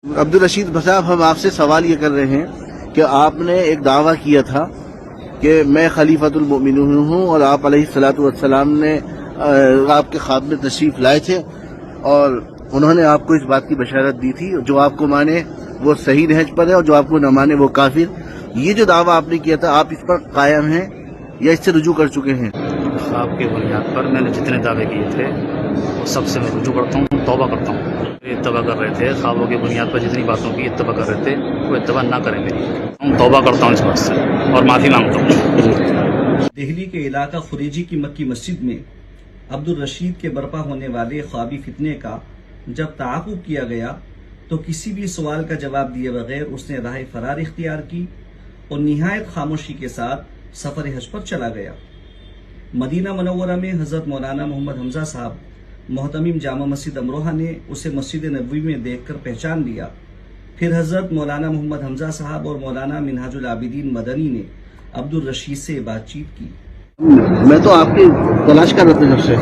عبدالرشید صاحب، ہم آپ سے سوال یہ کر رہے ہیں کہ آپ نے ایک دعویٰ کیا تھا کہ میں خلیفۃ المؤمنین ہوں، اور آپ علیہ الصلوۃ والسلام نے آپ کے خواب میں تشریف لائے تھے اور انہوں نے آپ کو اس بات کی بشارت دی تھی، جو آپ کو مانے وہ صحیح نہج پر ہے اور جو آپ کو نہ مانے وہ کافر۔ یہ جو دعویٰ آپ نے کیا تھا، آپ اس پر قائم ہیں یا اس سے رجوع کر چکے ہیں؟ خواب کی بنیاد پر میں نے جتنے دعوے کیے تھے وہ سب سے میں رجوع کرتا ہوں، توبہ کرتا ہوں۔ اتباع کر رہے تھے خوابوں کی بنیاد پر، جتنی باتوں کی اتباع کر رہے تھے وہ اتباع نہ کریں میری، توبہ کرتا ہوں اس بات سے اور معافی مانگتا ہوں۔ دہلی کے علاقہ خریجی کی مکی مسجد میں عبدالرشید کے برپا ہونے والے خوابی فتنے کا جب تعاقب کیا گیا تو کسی بھی سوال کا جواب دیے بغیر اس نے راہ فرار اختیار کی اور نہایت خاموشی کے ساتھ سفر حج پر چلا گیا۔ مدینہ منورہ میں حضرت مولانا محمد حمزہ صاحب محتمم جامع مسجد امروہہ نے اسے مسجد نبوی میں دیکھ کر پہچان لیا۔ پھر حضرت مولانا محمد حمزہ صاحب اور مولانا منہاج العابدین مدنی نے عبدالرشید سے بات چیت کی۔ میں تو آپ کی تلاش کر رہا تھا جب سے،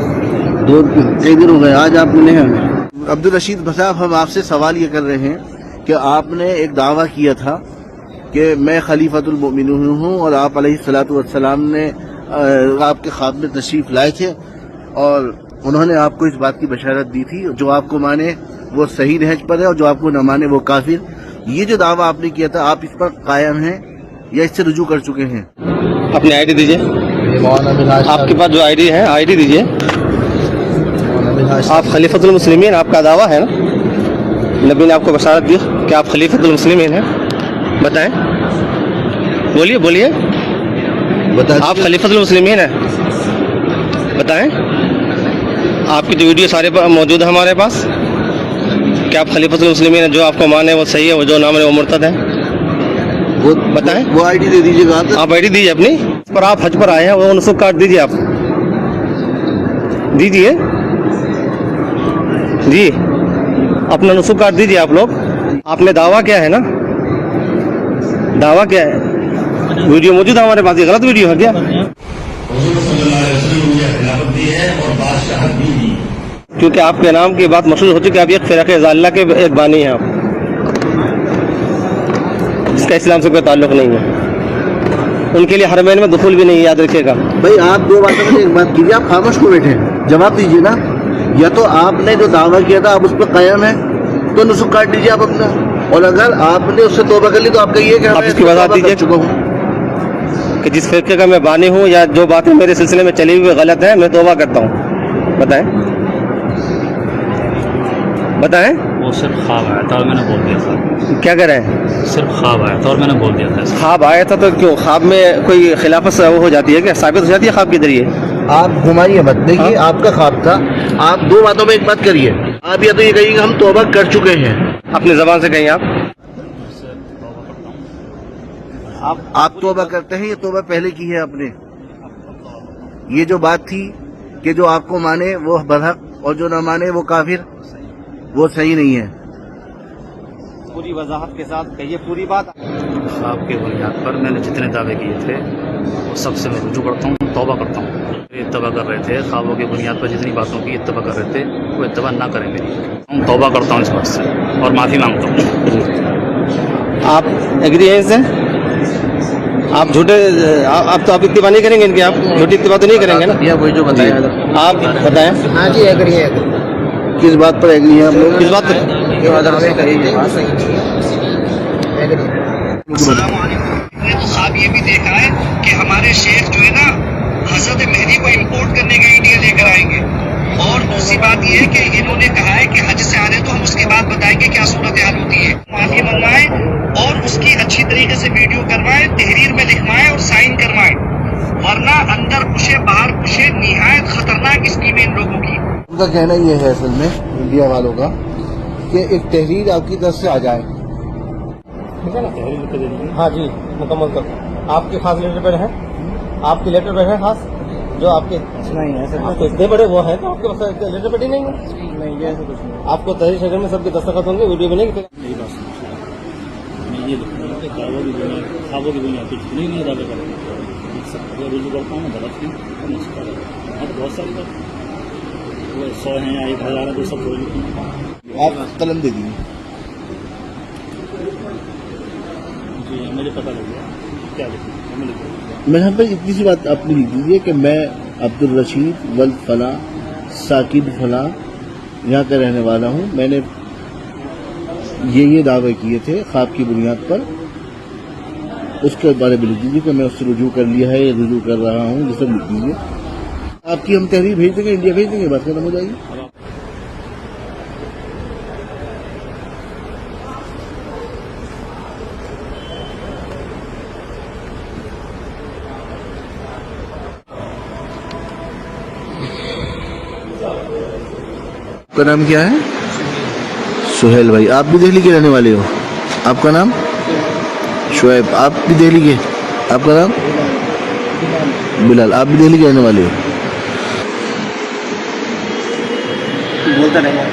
ایک دن ہو گئے، آج آپ ملے ہیں ہمیں۔ عبدالرشید صاحب، ہم آپ سے سوال یہ کر رہے ہیں کہ آپ نے ایک دعویٰ کیا تھا کہ میں خلیفۃ المؤمنین ہوں، اور آپ علیہ الصلوۃ والسلام نے آپ کے خواب میں تشریف لائے تھے اور انہوں نے آپ کو اس بات کی بشارت دی تھی، جو آپ کو مانے وہ صحیح نہج پر ہے اور جو آپ کو نہ مانے وہ کافر۔ یہ جو دعویٰ آپ نے کیا تھا، آپ اس پر قائم ہیں یا اس سے رجوع کر چکے ہیں؟ اپنی آئی ڈی دیجیے، آپ کے پاس جو آئی ڈی ہے آئی ڈی دیجیے۔ آپ خلیفۃ المسلمین، آپ کا دعویٰ ہے نا، نبی نے آپ کو بشارت دی کہ آپ خلیفۃ المسلمین ہیں، بتائیں، بولیے بولیے، آپ خلیفۃ المسلمین ہیں، بتائیں۔ آپ کی جو ویڈیو سارے موجود ہے ہمارے پاس کہ آپ خلیفۃ المسلمین ہیں، جو آپ کو مانے وہ صحیح ہے، وہ جو نہ مانے وہ مرتد ہے، بتائیں۔ وہ آئی ڈی دے دیجیے گا، آپ آئی ڈی دیجیے اپنی، پر آپ حج پر آئے ہیں، وہ نسخ کارڈ دیجیے، آپ دیجیے جی، اپنا نسخ کارڈ دیجیے آپ لوگ۔ آپ نے دعویٰ کیا ہے نا، دعویٰ کیا ہے، ویڈیو موجود ہے ہمارے پاس، یہ غلط ویڈیو ہے کیا؟ کیونکہ آپ کے نام کی بات مشہور ہو چکی ہے، آپ ایک فرقہ ضالہ کے ایک بانی ہیں آپ، جس کا اسلام سے کوئی تعلق نہیں ہے، ان کے لیے حرمین میں دخول بھی نہیں ہے، یاد رکھیے گا۔ بھائی آپ دو باتوں میں ایک بات کیجیے، آپ خاموش کو بیٹھے، جواب دیجیے نا۔ یا تو آپ نے جو دعویٰ کیا تھا آپ اس پہ قائم ہیں تو نسخ کاٹ دیجیے آپ اپنا، اور اگر آپ نے اس سے توبہ کر لی تو آپ کہیے کہ آپ اس کی وضاحت دیجیے چکا ہوں کہ جس فرقے کا میں بانی ہوں یا جو باتیں میرے سلسلے میں چلی ہوئی غلط ہیں، میں توبہ کرتا ہوں، بتائیں بتائیں۔ وہ صرف خواب آیا تھا اور میں نے بول دیا تھا، کیا کر رہے ہیں؟ صرف خواب آیا تھا اور میں نے بول دیا تھا۔ خواب آیا تھا تو کیوں خواب میں کوئی خلافت وہ ہو جاتی ہے کیا، ثابت ہو جاتی ہے خواب کے ذریعے؟ آپ گھمائیے مت، دیکھیے آپ کا خواب تھا، آپ دو باتوں میں ایک بات کریے، آپ یا تو یہ کہیے کہ ہم توبہ کر چکے ہیں، اپنی زبان سے کہیں آپ توبہ کرتے ہیں یا توبہ پہلے کی ہے آپ نے؟ یہ جو بات تھی کہ جو آپ کو مانے وہ برحق اور جو نہ مانے وہ کافر، وہ صحیح نہیں ہے۔ پوری وضاحت کے ساتھ کہیے پوری بات۔ خواب کی بنیاد پر میں نے جتنے دعوے کیے تھے وہ سب سے میں رجوع کرتا ہوں، توبہ کرتا ہوں۔ اتباع کر رہے تھے خوابوں کی بنیاد پر، جتنی باتوں کی اتباع کر رہے تھے وہ اتباع نہ کریں میری، توبہ کرتا ہوں اس بات سے اور معافی مانگتا ہوں۔ آپ ایگری ہیں اس سے؟ آپ جھوٹے، آپ تو آپ اتباع نہیں کریں گے ان کی، آپ جھوٹی اتباع تو نہیں کریں گے نا؟ یہ وہی جو بتایا آپ بتائیں ہاں جی، ایگری ہے۔ کس بات پر ایگری ہیں آپ لوگ؟ کس بات پر؟ السلام علیکم۔ ہم نے تو خواب یہ بھی دیکھا ہے کہ ہمارے شیخ جو ہے نا حضرت مہدی کو امپورٹ کرنے کے انڈیا لے کر آئیں گے، اور دوسری بات یہ ہے کہ انہوں نے کہا ہے کہ حج سے آنے تو ہم اس کے بعد بتائیں گے کیا صورتحال ہوتی ہے، معافی منگوائیں اور اس کی اچھی طریقے سے ویڈیو کروائیں، تحریر میں لکھوائیں اور سائن کروائیں، ورنہ اندر کشے باہر کشے، نہایت خطرناک اسکیم ان لوگوں کی۔ ان کا کہنا یہ ہے اصل میں انڈیا والوں کا کہ ایک تحریر آپ کی طرف سے آ جائے۔ ہاں جی، مکمل کر آپ کے خاص لیٹر پیڈ ہیں، آپ کے لیٹر پیڈ ہیں خاص جو آپ کے نہیں ہے، تو اتنے بڑے وہ ہیں تو آپ کے پاس لیٹر پیڈ ہی نہیں ہے؟ نہیں، ایسا کچھ نہیں۔ آپ کو تحریر شکل میں سب کے دستخط ہوں گے، ویڈیو میں نہیں میں یہ لکھوں گا کہ خوابوں کی بنیاد پر جتنے بھی دعوے کریں گے رجوع کرتا ہوں، غلط کی بہت ساری بات، وہ 100 ہیں یا 1000 ہیں، تو سب آپ قلم دے دیجیے۔ مجھے پتہ لگ گیا کیا لکھنا ہے. میں یہاں پہ اتنی سی بات آپ نے لکھ دیجیے کہ میں عبدالرشید ولد فلاں ساکب فلاں یہاں کا رہنے والا ہوں. میں نے یہ دعوے کیے تھے خواب کی بنیاد پر. اس کے بارے میں لکھ دیجیے کہ میں اس سے رجوع کر لیا ہے یا رجوع کر رہا ہوں. یہ سب لکھ دیجیے. آپ کی ہم تحریر بھیج دیں گے, انڈیا بھیج دیں گے, بات ختم ہو جائے گی. آپ کا نام کیا ہے؟ سہیل بھائی. آپ بھی دہلی کے رہنے والے ہو؟ آپ کا نام شعیب. آپ بھی دہلی کے. آپ کا نام بلال. آپ بھی دہلی کے رہنے والے ہو؟ بولتا رہے گا.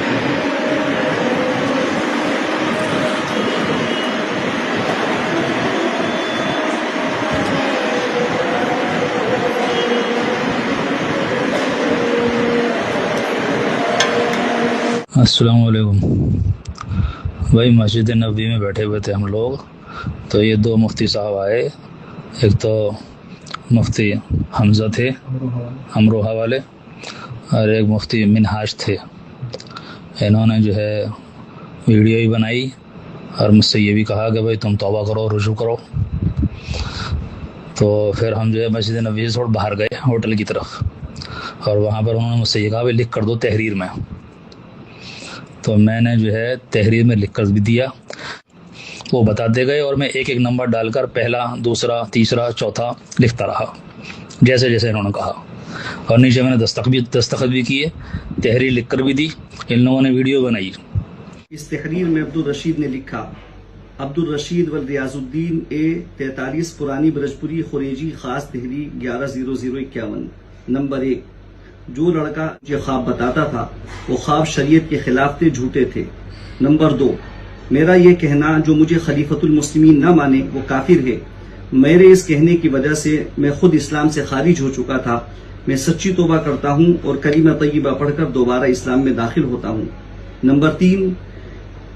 السلام علیکم بھائی. مسجد نبوی میں بیٹھے ہوئے تھے ہم لوگ, تو یہ دو مفتی صاحب آئے. ایک تو مفتی حمزہ تھے امروہہ والے, اور ایک مفتی منہاج تھے. انہوں نے جو ہے ویڈیو ہی بنائی اور مجھ سے یہ بھی کہا کہ بھائی تم توبہ کرو, رجوع کرو. تو پھر ہم جو ہے مسجد نبوی سے تھوڑا باہر گئے ہوٹل کی طرف, اور وہاں پر انہوں نے مجھ سے یہ کہا بھائی لکھ کر دو تحریر میں. تو میں نے جو ہے تحریر میں لکھ کر بھی دیا. وہ بتاتے گئے اور میں ایک ایک نمبر ڈال کر پہلا, دوسرا, تیسرا, چوتھا لکھتا رہا جیسے جیسے انہوں نے کہا. اور نیچے میں نے دستخط بھی کیے, تحریر لکھ کر بھی دی. ان لوگوں نے ویڈیو بنائی. اس تحریر میں عبدالرشید نے لکھا: عبدالرشید والریاض الدین اے 43 پرانی برجپوری خوریجی خاص دہلی 110051. نمبر 1, جو لڑکا مجھے خواب بتاتا تھا وہ خواب شریعت کے خلاف تھے, جھوٹے تھے. نمبر 2, میرا یہ کہنا جو مجھے خلیفۃ المسلمین نہ مانے وہ کافر ہے. میرے اس کہنے کی وجہ سے میں خود اسلام سے خارج ہو چکا تھا. میں سچی توبہ کرتا ہوں اور کلمہ طیبہ پڑھ کر دوبارہ اسلام میں داخل ہوتا ہوں. نمبر 3,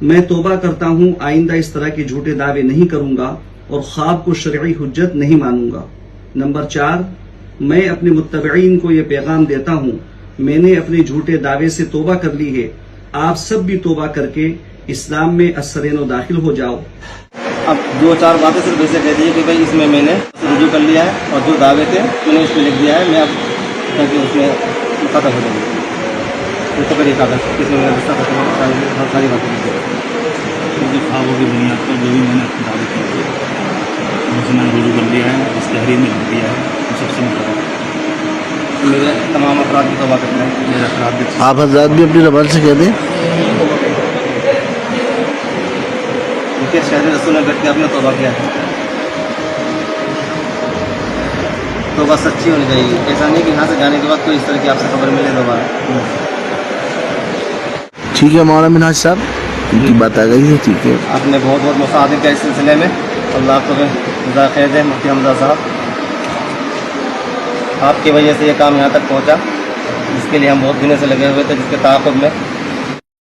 میں توبہ کرتا ہوں آئندہ اس طرح کے جھوٹے دعوے نہیں کروں گا اور خواب کو شرعی حجت نہیں مانوں گا. نمبر 4, میں اپنے متبعین کو یہ پیغام دیتا ہوں میں نے اپنے جھوٹے دعوے سے توبہ کر لی ہے. آپ سب بھی توبہ کر کے اسلام میں السرین و داخل ہو جاؤ. اب 2-4 باتیں صرف ایسے کہہ دیجیے کہ بھائی اس میں نے رجوع کر لیا ہے اور جو دعوے تھے میں نے اس میں لکھ دیا ہے. میں اب تاکہ اس میں ختم ہو جائے گی کاغذ اس میں ساری باتیں لکھ دیا. کیونکہ خوابوں کی بنیاد پر جو بھی میں نے دعوے کیے تھے اس میں نے رجوع کر دیا ہے, اس تحریر میں لکھ دیا ہے. سب سے میرے تمام افراد کی توبہ کرتے ہیں. میرے افراد بھی آپ حضرات بھی اپنی زبان سے کہہ دیں. شہر رسول میں بیٹھ کے آپ نے توبہ کیا ہے. توبہ سچی ہونی چاہیے. ایسا نہیں کہ یہاں سے جانے کے بعد کوئی اس طرح کی آپ سے خبر ملے دوبارہ. ٹھیک ہے مولانا منہاج صاحب, ان کی بات آ گئی ہے. ٹھیک ہے, آپ نے بہت بہت مساعدت کیا اس سلسلے میں. اللہ آپ کو جزائے خیر دے. مفتی حمزہ صاحب, آپ کی وجہ سے یہ کام یہاں تک پہنچا, جس کے لیے ہم بہت دنوں سے لگے ہوئے تھے, جس کے تعاقب میں